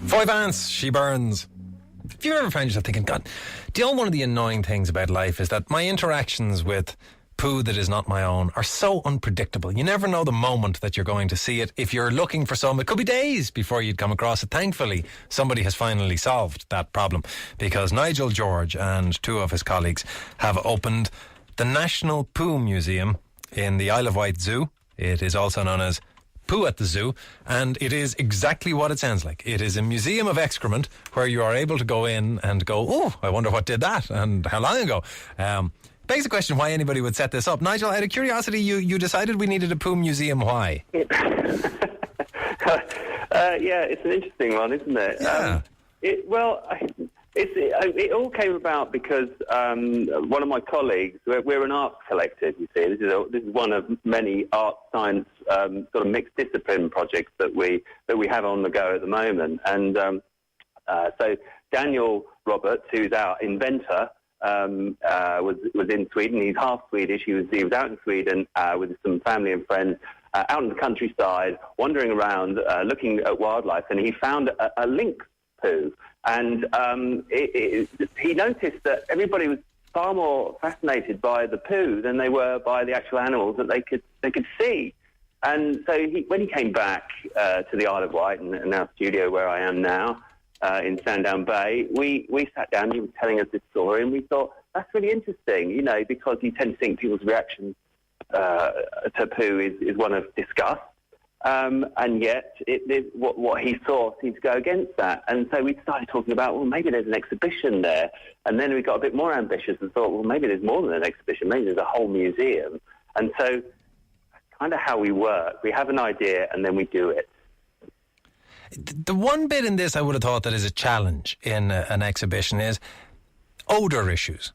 Foy Vance, She Burns. Have you ever found yourself thinking, God, do you know one of the annoying things about life is that my interactions with poo that is not my own are so unpredictable. You never know the moment that you're going to see it. If you're looking for some, it could be days before you'd come across it. Thankfully, somebody has finally solved that problem because Nigel George and two of his colleagues have opened the National Poo Museum in the Isle of Wight Zoo. It is also known as Poo at the Zoo, and it is exactly what it sounds like. It is a museum of excrement where you are able to go in and go, oh, I wonder what did that and how long ago. Begs the question why anybody would set this up. Nigel, out of curiosity, you decided we needed a poo museum. Why? Yeah, it's an interesting one, isn't it? Yeah. It all came about because one of my colleagues, we're an arts collective, you see. This is one of many art science sort of mixed discipline projects that we have on the go at the moment. And so Daniel Roberts, who's our inventor, was in Sweden. He's half Swedish. He was out in Sweden with some family and friends out in the countryside, wandering around, looking at wildlife, and he found a lynx poo. And he noticed that everybody was far more fascinated by the poo than they were by the actual animals that they could see. And so when he came back to the Isle of Wight and our studio where I am now in Sandown Bay, we sat down. He was telling us this story, and we thought that's really interesting, because you tend to think people's reactions to poo is one of disgust. And yet, what he saw seemed to go against that. And so we started talking about, well, maybe there's an exhibition there. And then we got a bit more ambitious and thought, well, maybe there's more than an exhibition. Maybe there's a whole museum. And so that's kind of how we work. We have an idea, and then we do it. The one bit in this I would have thought that is a challenge in an exhibition is odour issues.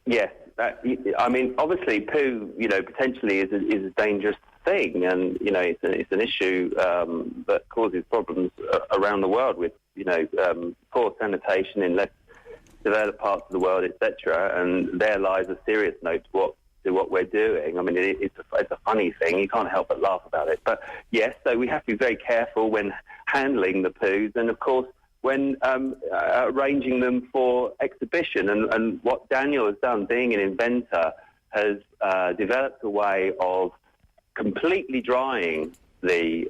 Yes. Obviously, poo, potentially is a dangerous thing, and it's an issue that causes problems around the world with poor sanitation in less developed parts of the world, etc. And there lies a serious note to what we're doing. I mean, it's a funny thing. You can't help but laugh about it. But yes, so we have to be very careful when handling the poos, and of course when arranging them for exhibition. And what Daniel has done, being an inventor, has developed a way of completely drying the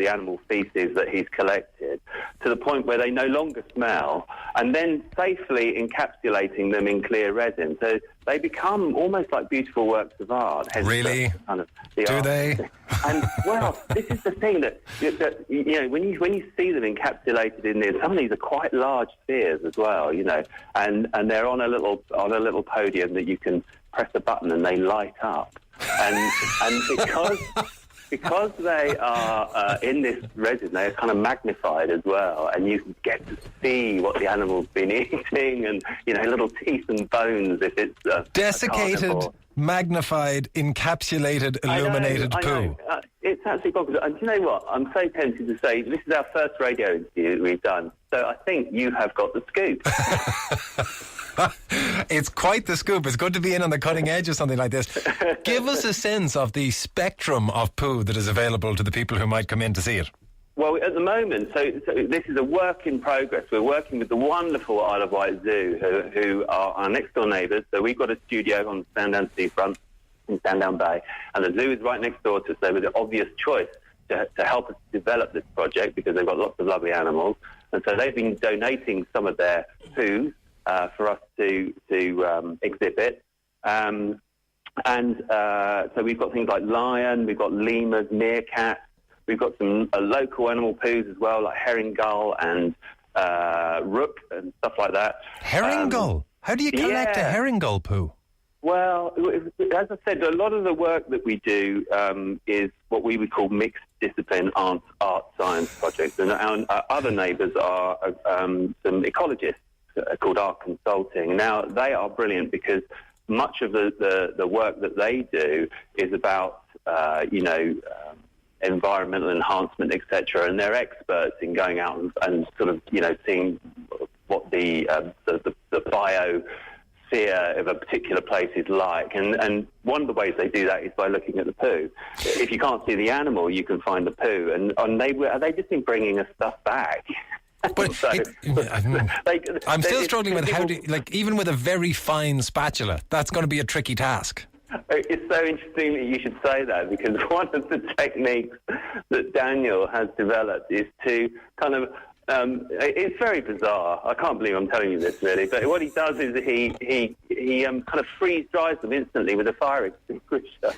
animal feces that he's collected to the point where they no longer smell, and then safely encapsulating them in clear resin. So they become almost like beautiful works of art. Really? Do they? And, well, this is the thing that when you see them encapsulated in this, some of these are quite large spheres as well, and they're on a little podium that you can press a button and they light up. And because they are in this resin, they're kind of magnified as well, and you get to see what the animal's been eating, and little teeth and bones if it's desiccated, magnified, encapsulated, illuminated poo. It's absolutely bonkers. And do you know what? I'm so tempted to say this is our first radio interview that we've done, so I think you have got the scoop. It's quite the scoop. It's good to be in on the cutting edge of something like this. Give us a sense of the spectrum of poo that is available to the people who might come in to see it. Well, at the moment, so this is a work in progress. We're working with the wonderful Isle of Wight Zoo, who are our next-door neighbours. So we've got a studio on the Sandown seafront in Sandown Bay, and the zoo is right next door to us. They were the obvious choice to help us develop this project because they've got lots of lovely animals. And so they've been donating some of their poo for us to exhibit. So we've got things like lion, we've got lemurs, meerkats, we've got some local animal poos as well, like herring gull and rook and stuff like that. Herring gull? How do you collect a herring gull poo? Well, as I said, a lot of the work that we do is what we would call mixed discipline art science projects. And our other neighbours are some ecologists called Art Consulting. Now, they are brilliant because much of the work that they do is about, environmental enhancement, etc. And they're experts in going out and sort of, seeing what the atmosphere of a particular place is like. And one of the ways they do that is by looking at the poo. If you can't see the animal, you can find the poo. And they've just been bringing us stuff back. But So, I'm still struggling with how do even with a very fine spatula, that's going to be a tricky task. It's so interesting that you should say that, because one of the techniques that Daniel has developed is to kind of it's very bizarre. I can't believe I'm telling you this, really. But what he does is he kind of freeze dries them instantly with a fire extinguisher.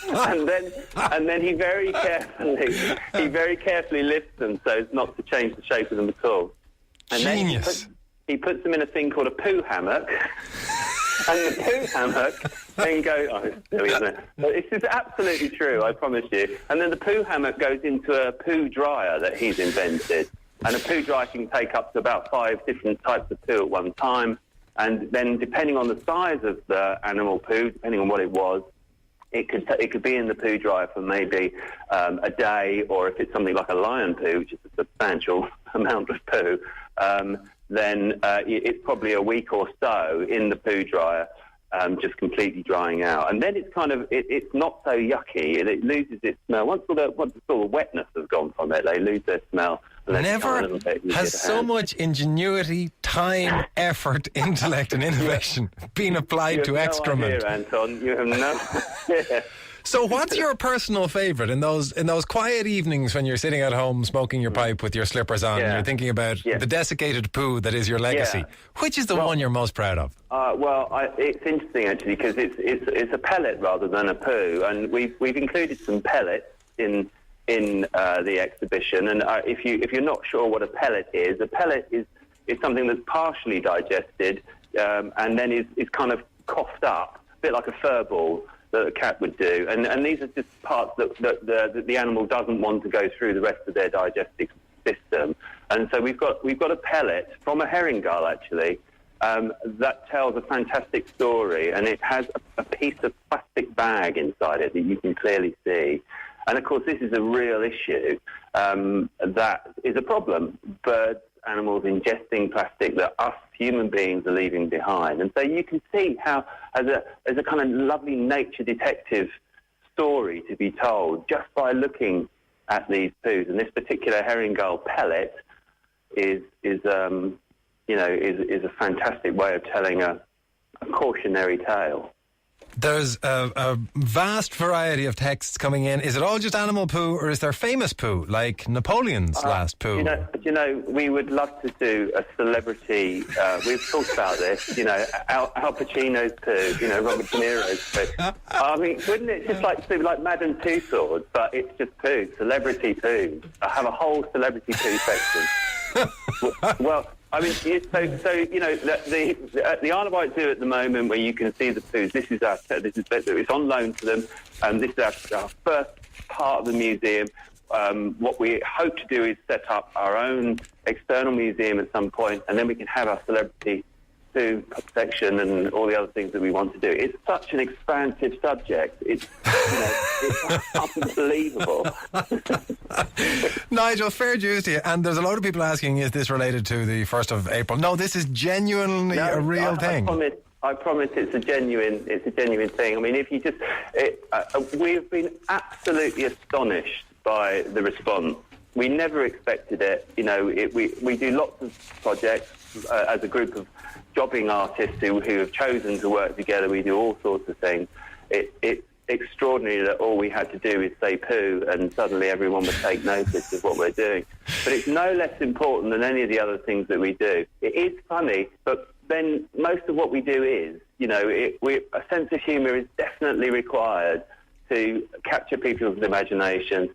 and then he very carefully lifts them so as not to change the shape of them at all. And Genius. then he puts them in a thing called a poo hammock. And the poo hammock then goes... Oh, it's silly, isn't it? But this is absolutely true, I promise you. And then the poo hammock goes into a poo dryer that he's invented. And a poo dryer can take up to about 5 different types of poo at one time. And then, depending on the size of the animal poo, depending on what it was, it could be in the poo dryer for maybe a day, or if it's something like a lion poo, which is a substantial amount of poo, then it's probably a week or so in the poo dryer, just completely drying out. And then it's kind of, it's not so yucky, and it loses its smell. Once all the sort of wetness has gone from it, they lose their smell. Never has so much ingenuity, time, effort, intellect and innovation been applied to excrement. You have no idea, Anton. You have no idea. So what's your personal favourite in those quiet evenings when you're sitting at home smoking your pipe with your slippers on and you're thinking about the desiccated poo that is your legacy? Which is the one you're most proud of? It's interesting actually, because it's a pellet rather than a poo, and we've included some pellets in the exhibition. And if you're not sure what a pellet is something that's partially digested and then is kind of coughed up, a bit like a fur ball that a cat would do, and these are just parts that the animal doesn't want to go through the rest of their digestive system. And so we've got a pellet from a herring gull actually that tells a fantastic story, and it has a piece of plastic bag inside it that you can clearly see. And of course this is a real issue that is a problem. Birds, animals ingesting plastic that us human beings are leaving behind. And so you can see how, as a kind of lovely nature detective story to be told just by looking at these poos. And this particular herring gull pellet is a fantastic way of telling a cautionary tale. There's a vast variety of texts coming in. Is it all just animal poo, or is there famous poo, like Napoleon's last poo? We would love to do a celebrity... we've talked about this, Al Pacino's poo, Robert De Niro's poo. I mean, wouldn't it just like Madame Tussauds, but it's just poo, celebrity poo. I have a whole celebrity poo section. Well... I mean, the Isle of Wight Zoo at the moment, where you can see the poos. It's on loan to them, and this is our first part of the museum. What we hope to do is set up our own external museum at some point, and then we can have our celebrity poo section and all the other things that we want to do. It's such an expansive subject. It's unbelievable. Nigel, fair dues to you. And there's a lot of people asking, is this related to the 1st of April? No, this is genuinely a real thing. I promise it's a genuine thing. I mean, if you just... we've been absolutely astonished by the response. We never expected it. We do lots of projects as a group of jobbing artists who have chosen to work together. We do all sorts of things. It's extraordinary that all we had to do is say poo and suddenly everyone would take notice of what we're doing. But it's no less important than any of the other things that we do. It is funny, but then most of what we do is, a sense of humour is definitely required to capture people's imaginations.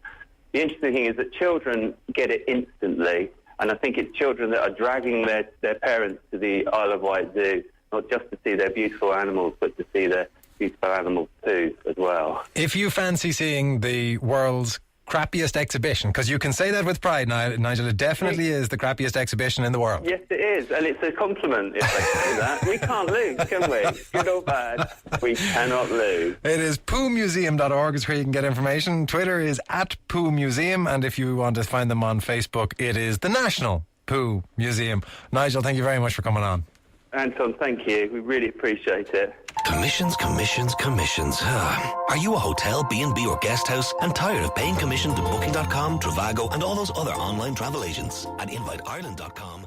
The interesting thing is that children get it instantly, and I think it's children that are dragging their parents to the Isle of Wight Zoo, not just to see their beautiful animals, but to see their beautiful animals too, as well. If you fancy seeing the world's crappiest exhibition, because you can say that with pride, Nigel, it definitely is the crappiest exhibition in the world. Yes, it is, and it's a compliment if they say that. We can't lose, can we? Good or bad, we cannot lose. It is poomuseum.org is where you can get information. Twitter is @poomuseum, and if you want to find them on Facebook, it is the National Poo Museum. Nigel, thank you very much for coming on. Anton, thank you. We really appreciate it. Commissions. Are you a hotel, B&B or guest house and tired of paying commission to Booking.com, Trivago and all those other online travel agents? At InviteIreland.com,